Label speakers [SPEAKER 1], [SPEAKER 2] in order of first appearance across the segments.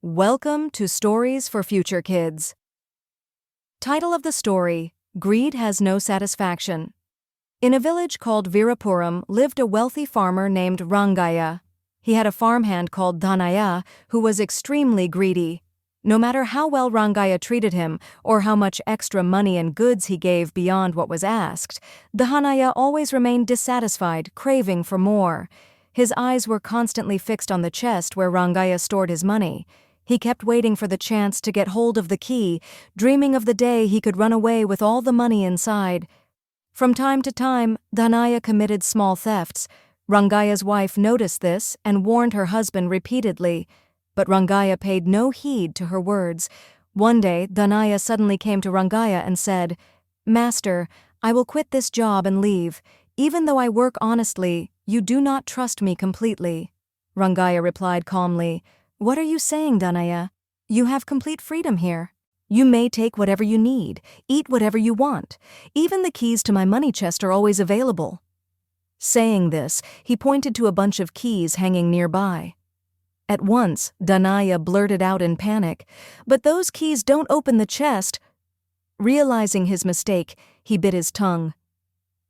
[SPEAKER 1] Welcome to Stories for Future Kids. Title of the story: Greed Has No Satisfaction. In a village called Virapuram lived a wealthy farmer named Rangaya. He had a farmhand called Dhanaya who was extremely greedy. No matter how well Rangaya treated him or how much extra money and goods he gave beyond what was asked, Dhanaya always remained dissatisfied, craving for more. His eyes were constantly fixed on the chest where Rangaya stored his money. He kept waiting for the chance to get hold of the key, dreaming of the day he could run away with all the money inside. From time to time, Dhanaya committed small thefts. Rangaya's wife noticed this and warned her husband repeatedly, but Rangaya paid no heed to her words. One day, Dhanaya suddenly came to Rangaya and said, "Master, I will quit this job and leave. Even though I work honestly, you do not trust me completely." Rangaya replied calmly, "What are you saying, Dhanaya? You have complete freedom here. You may take whatever you need, eat whatever you want. Even the keys to my money chest are always available." Saying this, he pointed to a bunch of keys hanging nearby. At once, Dhanaya blurted out in panic, "But those keys don't open the chest." Realizing his mistake, he bit his tongue.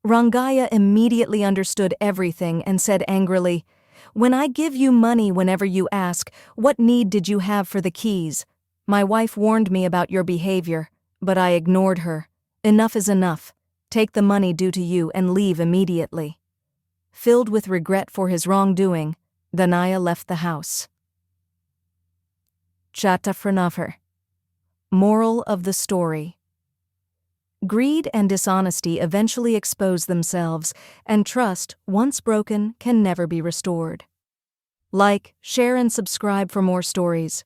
[SPEAKER 1] Rangaya immediately understood everything and said angrily, "When I give you money whenever you ask, what need did you have for the keys? My wife warned me about your behavior, but I ignored her. Enough is enough. Take the money due to you and leave immediately." Filled with regret for his wrongdoing, Dhanaya left the house. Chata Franafer. Moral of the story: greed and dishonesty eventually expose themselves, and trust, once broken, can never be restored. Like, share, and subscribe for more stories.